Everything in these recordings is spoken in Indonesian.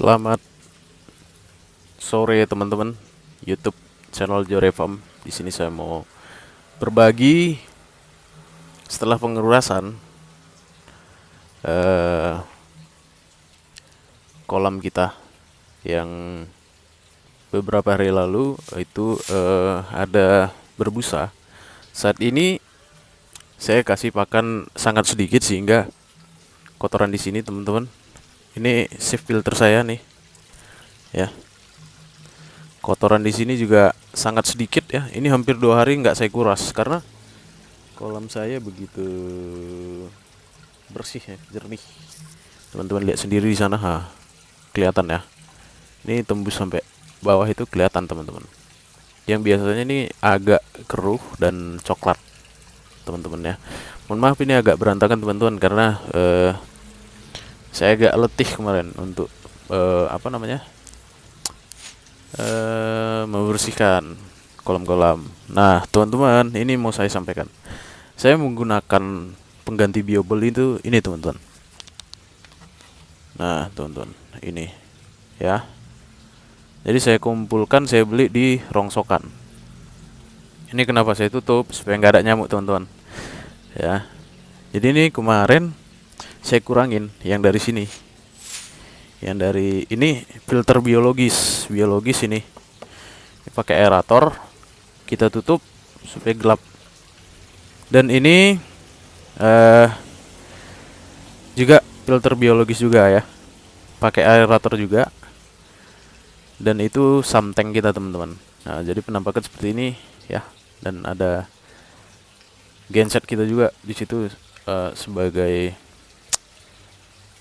Selamat sore teman-teman YouTube channel Jorefam. Di sini saya mau berbagi setelah pengurusan eh, kolam kita yang beberapa hari lalu itu ada berbusa. Saat ini saya kasih pakan sangat sedikit sehingga kotoran di sini teman-teman. Ini safe filter saya nih, ya. Kotoran di sini juga sangat sedikit ya. Ini hampir 2 hari nggak saya kuras karena kolam saya begitu bersih ya, jernih. Teman-teman lihat sendiri di sana, kelihatan ya. Ini tembus sampai bawah itu kelihatan teman-teman. Yang biasanya ini agak keruh dan coklat, teman-teman ya. Mohon maaf ini agak berantakan teman-teman karena saya agak letih kemarin untuk membersihkan kolam-kolam. Nah, teman-teman, ini mau saya sampaikan. Saya menggunakan pengganti biobel itu ini, teman-teman. Nah, teman-teman, ini ya. Jadi saya kumpulkan, saya beli di rongsokan. Ini kenapa saya tutup supaya nggak ada nyamuk, teman-teman. Ya. Jadi ini kemarin saya kurangin yang dari sini. Yang dari ini filter biologis ini. Pakai aerator, kita tutup supaya gelap. Dan ini juga filter biologis juga ya, pakai aerator juga. Dan itu samteng kita teman-teman. Nah, jadi penampakan seperti ini ya. Dan ada genset kita juga di situ sebagai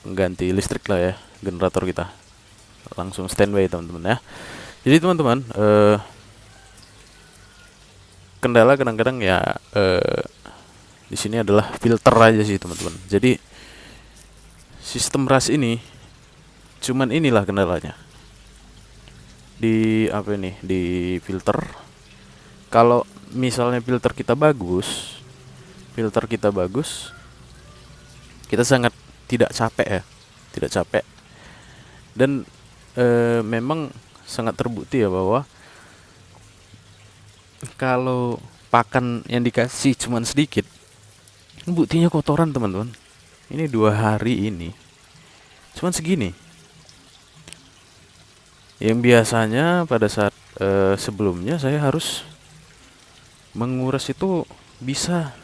pengganti listrik lah ya, generator kita langsung standby teman-teman ya. Jadi teman-teman, kendala kadang-kadang ya di sini adalah filter aja sih teman-teman. Jadi sistem ras ini cuman inilah kendalanya di di filter. Kalau misalnya filter kita bagus, kita sangat tidak capek ya, tidak capek. Dan memang sangat terbukti ya bahwa kalau pakan yang dikasih cuman sedikit, buktinya kotoran teman-teman. Ini 2 hari ini cuman segini. Yang biasanya pada saat sebelumnya saya harus menguras itu bisa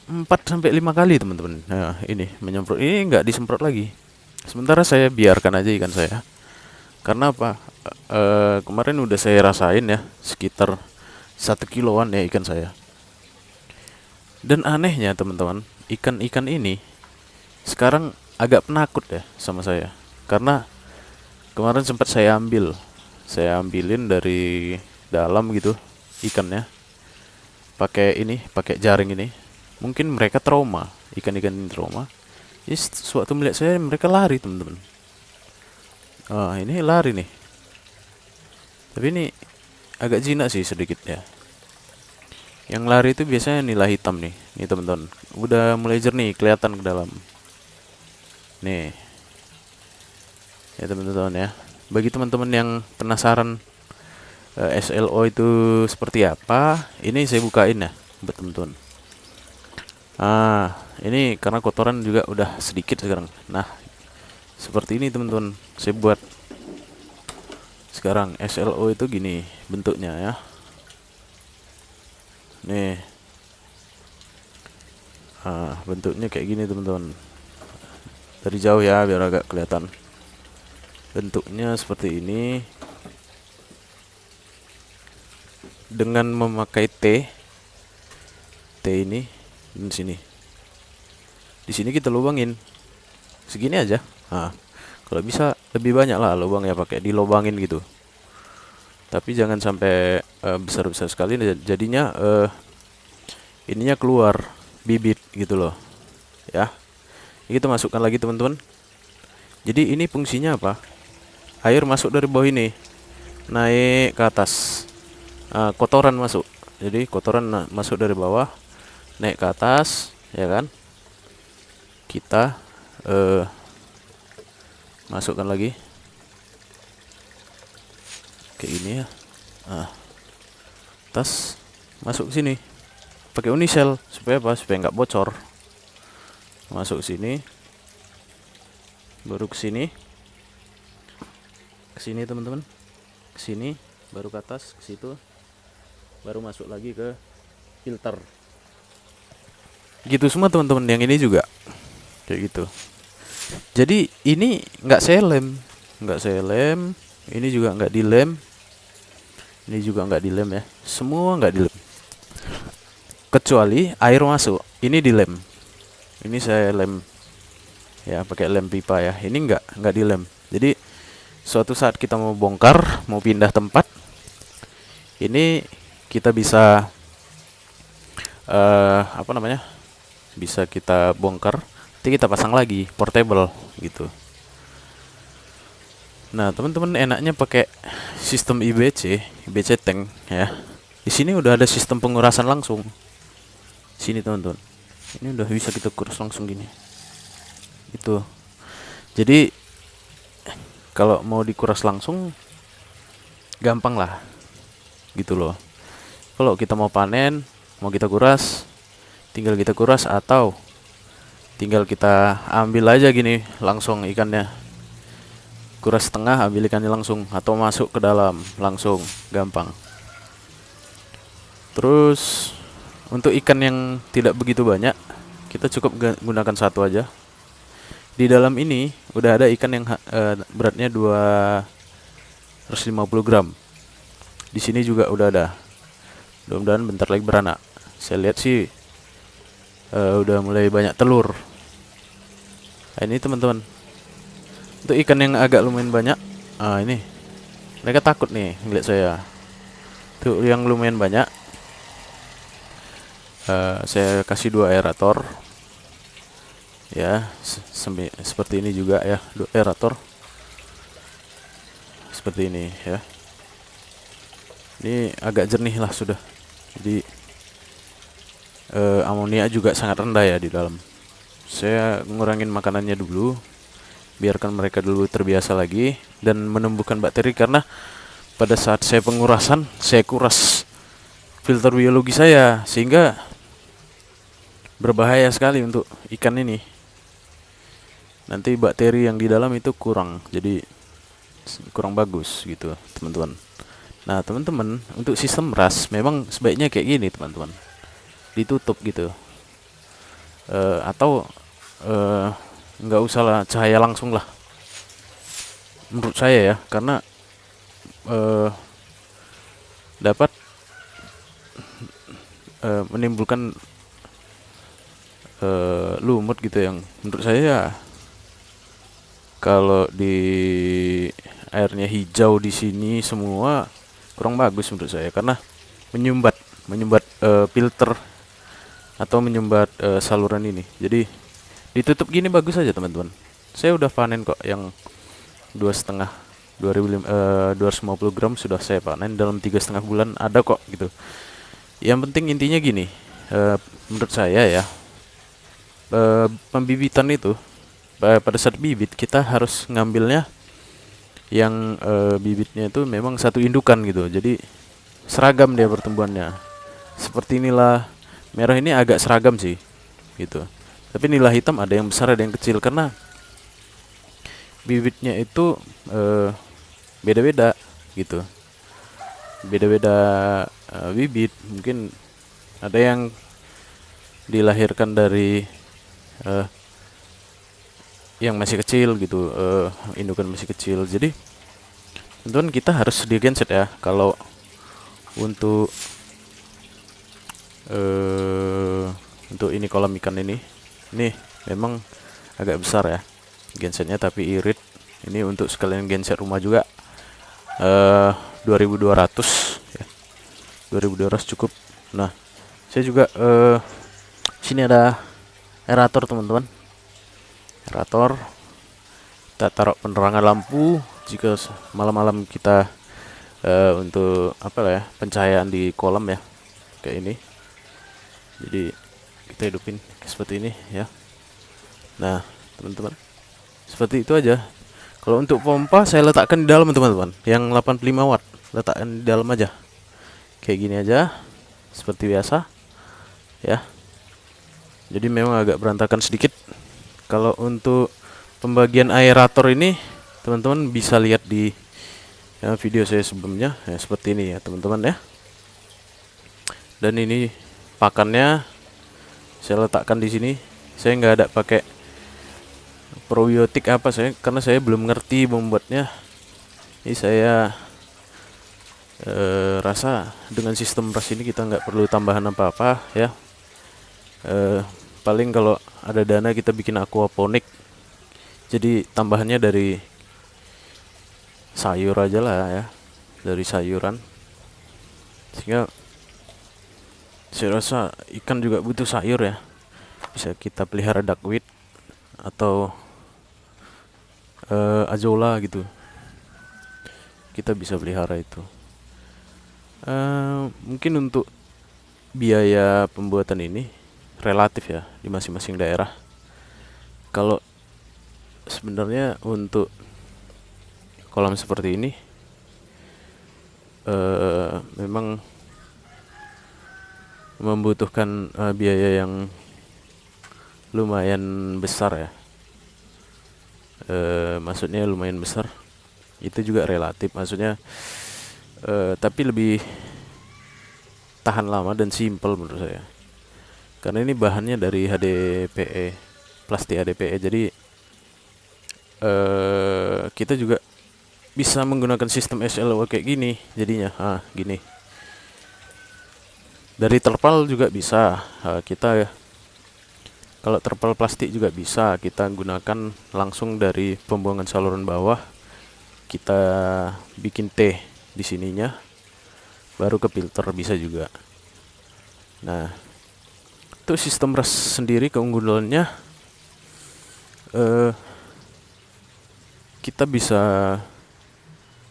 4-5 kali teman-teman. Nah, ini menyemprot, ini nggak disemprot lagi. Sementara saya biarkan aja ikan saya. Karena apa? Kemarin udah saya rasain ya, sekitar 1 kiloan ya ikan saya. Dan anehnya teman-teman, ikan-ikan ini sekarang agak penakut ya sama saya. Karena kemarin sempat saya ambilin dari dalam gitu ikannya. Pakai jaring ini. Mungkin mereka trauma, ikan-ikan ini trauma. Jadi suatu melihat saya mereka lari teman-teman. Ini lari nih. Tapi ini agak jinak sih sedikit ya. Yang lari itu biasanya nila hitam nih. Nih teman-teman. Udah mulai jernih, kelihatan ke dalam. Nih. Ya teman-teman ya. Bagi teman-teman yang penasaran SLO itu seperti apa, ini saya bukain ya buat teman-teman. Ini karena kotoran juga udah sedikit sekarang. Nah, seperti ini teman-teman. Saya buat sekarang SLO itu gini bentuknya ya. Nih. Bentuknya kayak gini teman-teman. Dari jauh ya biar agak kelihatan. Bentuknya seperti ini. Dengan memakai T ini di sini. Di sini kita lubangin segini aja. Kalau bisa lebih banyak lah lubang ya, pakai dilobangin gitu. Tapi jangan sampai besar-besar sekali jadinya ininya keluar bibit gitu loh. Ya. Ini kita masukkan lagi teman-teman. Jadi ini fungsinya apa? Air masuk dari bawah ini naik ke atas. Kotoran masuk. Jadi kotoran masuk dari bawah naik ke atas, ya kan? Kita masukkan lagi kayak gini ya. Nah, tas masuk sini pakai unisel supaya apa? Supaya nggak bocor. Masuk sini, baru ke sini teman-teman, ke sini, baru ke atas, ke situ, baru masuk lagi ke filter. Gitu semua teman-teman. Yang ini juga kayak gitu. Jadi ini nggak saya lem, ini juga nggak dilem, ini juga nggak dilem ya. Semua nggak dilem, kecuali air masuk. Ini dilem. Ini saya lem ya, pakai lem pipa ya. Ini nggak dilem. Jadi suatu saat kita mau bongkar, mau pindah tempat, ini kita bisa apa namanya? Bisa kita bongkar, nanti kita pasang lagi portable gitu. Nah, teman-teman enaknya pakai sistem IBC tank ya. Di sini udah ada sistem pengurasan langsung. Sini teman-teman. Ini udah bisa kita kuras langsung gini. Itu. Jadi kalau mau dikuras langsung gampang lah. Gitu loh. Kalau kita mau panen, mau kita kuras, tinggal kita kuras atau tinggal kita ambil aja gini langsung ikannya. Kuras setengah, ambil ikannya langsung, atau masuk ke dalam langsung, gampang. Terus untuk ikan yang tidak begitu banyak, kita cukup gunakan satu aja. Di dalam ini udah ada ikan yang beratnya 250 gram. Di sini juga udah ada. Mudah-mudahan bentar lagi beranak. Saya lihat sih udah mulai banyak telur. Nah, ini teman-teman. Untuk ikan yang agak lumayan banyak, ini mereka takut nih ngeliat saya. Tuh yang lumayan banyak, saya kasih 2 aerator. Ya, seperti ini juga ya, 2 aerator. Seperti ini ya. Ini agak jernih lah sudah. Jadi amonia juga sangat rendah ya di dalam. Saya ngurangin makanannya dulu, biarkan mereka dulu terbiasa lagi dan menumbuhkan bakteri, karena pada saat saya pengurasan, saya kuras filter biologi saya sehingga berbahaya sekali untuk ikan ini. Nanti bakteri yang di dalam itu kurang, jadi kurang bagus gitu teman-teman. Nah teman-teman, untuk sistem ras memang sebaiknya kayak gini teman-teman, ditutup gitu, atau nggak usah lah cahaya langsung lah menurut saya ya, karena dapat menimbulkan lumut gitu, yang menurut saya ya, kalau di airnya hijau di sini semua kurang bagus menurut saya, karena menyumbat filter atau menyumbat saluran ini. Jadi ditutup gini bagus aja teman-teman. Saya udah panen kok yang 2,5 250 gram sudah saya panen dalam 3,5 bulan, ada kok gitu. Yang penting intinya gini, menurut saya ya, pembibitan itu pada saat bibit kita harus ngambilnya yang bibitnya itu memang satu indukan gitu, jadi seragam dia pertumbuhannya. Seperti inilah, merah ini agak seragam sih gitu, tapi nila hitam ada yang besar ada yang kecil, karena bibitnya itu beda-beda gitu, beda-beda bibit. Mungkin ada yang dilahirkan dari yang masih kecil gitu, indukan masih kecil. Jadi tentuan kita harus sedia genset ya kalau untuk ini kolam ikan ini memang agak besar ya gensetnya, tapi irit. Ini untuk sekalian genset rumah juga, 2200 ya, 2200 cukup. Nah saya juga sini ada aerator teman-teman, aerator. Kita taruh penerangan lampu jika malam-malam kita untuk apa lah ya, pencahayaan di kolam ya, kayak ini. Jadi kita hidupin seperti ini ya. Nah teman-teman, seperti itu aja. Kalau untuk pompa saya letakkan di dalam teman-teman, yang 85 watt, letakkan di dalam aja. Kayak gini aja, seperti biasa ya. Jadi memang agak berantakan sedikit. Kalau untuk pembagian aerator ini teman-teman bisa lihat di video saya sebelumnya ya, seperti ini ya teman-teman ya. Dan ini pakannya saya letakkan di sini. Saya nggak ada pakai probiotik apa saya, karena saya belum ngerti membuatnya. Ini saya rasa dengan sistem ras ini kita nggak perlu tambahan apa-apa ya. Paling kalau ada dana kita bikin aquaponik, jadi tambahannya dari sayur aja lah ya, dari sayuran. Sehingga saya rasa ikan juga butuh sayur ya. Bisa kita pelihara duckweed atau azolla gitu, kita bisa pelihara itu. Mungkin untuk biaya pembuatan ini relatif ya di masing-masing daerah. Kalau sebenarnya untuk kolam seperti ini memang membutuhkan biaya yang lumayan besar ya. Maksudnya lumayan besar, itu juga relatif, maksudnya tapi lebih tahan lama dan simpel menurut saya, karena ini bahannya dari HDPE, plastik HDPE. Jadi kita juga bisa menggunakan sistem SLO kayak gini jadinya. Gini, dari terpal juga bisa. Kita kalau terpal plastik juga bisa kita gunakan langsung dari pembuangan saluran bawah. Kita bikin teh di sininya, baru ke filter bisa juga. Nah, untuk sistem ras sendiri keunggulannya kita bisa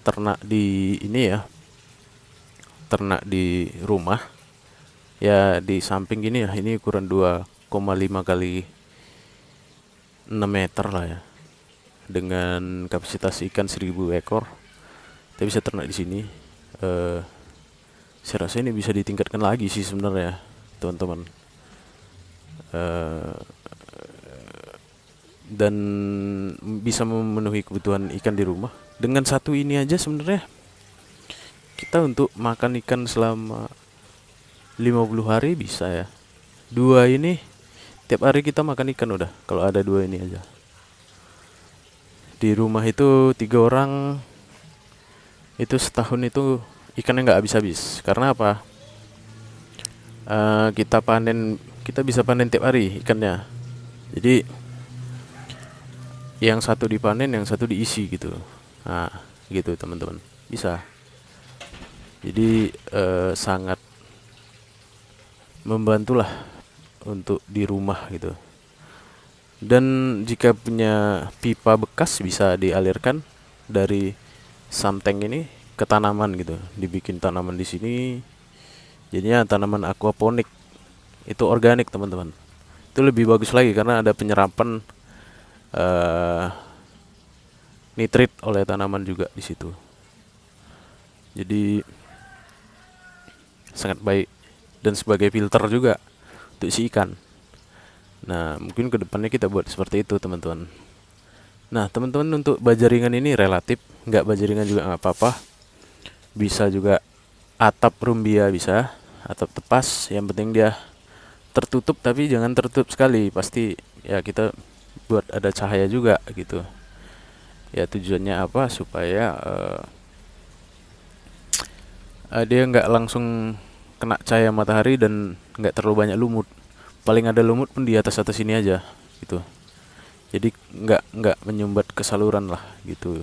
ternak di ini ya, ternak di rumah ya, di samping gini ya. Ini ukuran 2,5 kali 6 meter lah ya, dengan kapasitas ikan 1000 ekor. Kita bisa ternak di sini. Saya rasa ini bisa ditingkatkan lagi sih sebenarnya teman-teman. Dan bisa memenuhi kebutuhan ikan di rumah dengan satu ini aja. Sebenarnya kita untuk makan ikan selama 50 hari bisa ya. Dua ini tiap hari kita makan ikan udah, kalau ada dua ini aja. Di rumah itu 3 orang, itu setahun itu ikannya nggak habis-habis. Karena apa? Kita bisa panen tiap hari ikannya. Jadi yang satu dipanen, yang satu diisi gitu. Nah, gitu teman-teman, bisa. Jadi sangat membantulah untuk di rumah gitu. Dan jika punya pipa bekas bisa dialirkan dari samteng ini ke tanaman gitu, dibikin tanaman di sini, jadinya tanaman aquaponik. Itu organik teman-teman, itu lebih bagus lagi karena ada penyerapan nitrit oleh tanaman juga di situ. Jadi sangat baik dan sebagai filter juga untuk si ikan. Nah, mungkin kedepannya kita buat seperti itu teman-teman. Nah teman-teman, untuk bajaringan ini relatif, nggak bajaringan juga nggak apa-apa. Bisa juga atap rumbia, bisa atap tepas, yang penting dia tertutup, tapi jangan tertutup sekali. Pasti ya kita buat ada cahaya juga gitu ya. Tujuannya apa? Supaya dia nggak langsung kena cahaya matahari dan nggak terlalu banyak lumut. Paling ada lumut pun di atas ini aja gitu. Jadi nggak menyumbat ke saluran lah gitu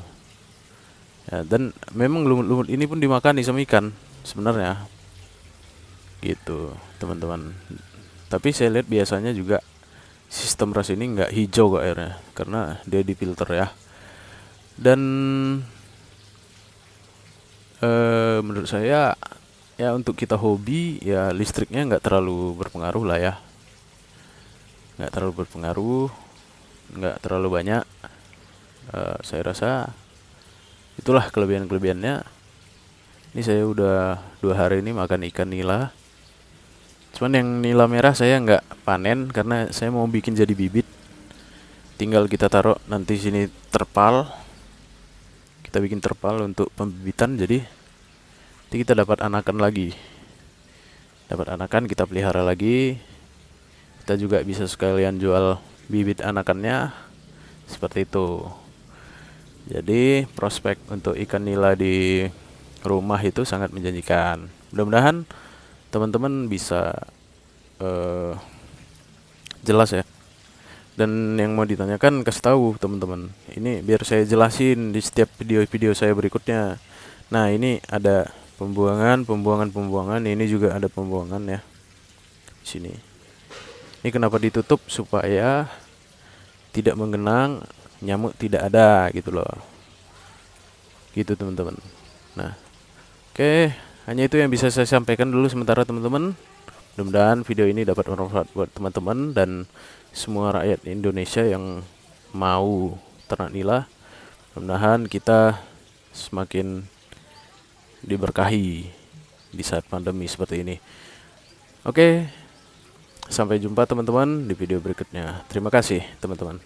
ya. Dan memang lumut-lumut ini pun dimakani sama ikan sebenarnya gitu teman-teman. Tapi saya lihat biasanya juga sistem ras ini nggak hijau kok airnya, karena dia difilter ya. Dan menurut saya ya, untuk kita hobi ya, listriknya nggak terlalu berpengaruh lah ya, nggak terlalu berpengaruh, nggak terlalu banyak. Saya rasa itulah kelebihan-kelebihannya. Ini saya udah 2 hari ini makan ikan nila. Cuman yang nila merah saya nggak panen karena saya mau bikin jadi bibit. Tinggal kita taruh nanti sini terpal. Kita bikin terpal untuk pembibitan, jadi nanti kita dapat anakan lagi. Dapat anakan kita pelihara lagi. Kita juga bisa sekalian jual bibit anakannya. Seperti itu. Jadi prospek untuk ikan nila di rumah itu sangat menjanjikan. Mudah-mudahan teman-teman bisa jelas ya. Dan yang mau ditanyakan kasih tahu teman-teman. Ini biar saya jelasin di setiap video-video saya berikutnya. Nah, ini ada pembuangan. Ini juga ada pembuangan ya. Di sini. Ini kenapa ditutup supaya tidak menggenang, nyamuk tidak ada gitu loh. Gitu teman-teman. Nah, oke, hanya itu yang bisa saya sampaikan dulu sementara teman-teman. Mudah-mudahan video ini dapat bermanfaat buat teman-teman dan semua rakyat Indonesia yang mau ternak nila. Mudah-mudahan kita semakin diberkahi di saat pandemi seperti ini. Oke, sampai jumpa teman-teman di video berikutnya. Terima kasih teman-teman.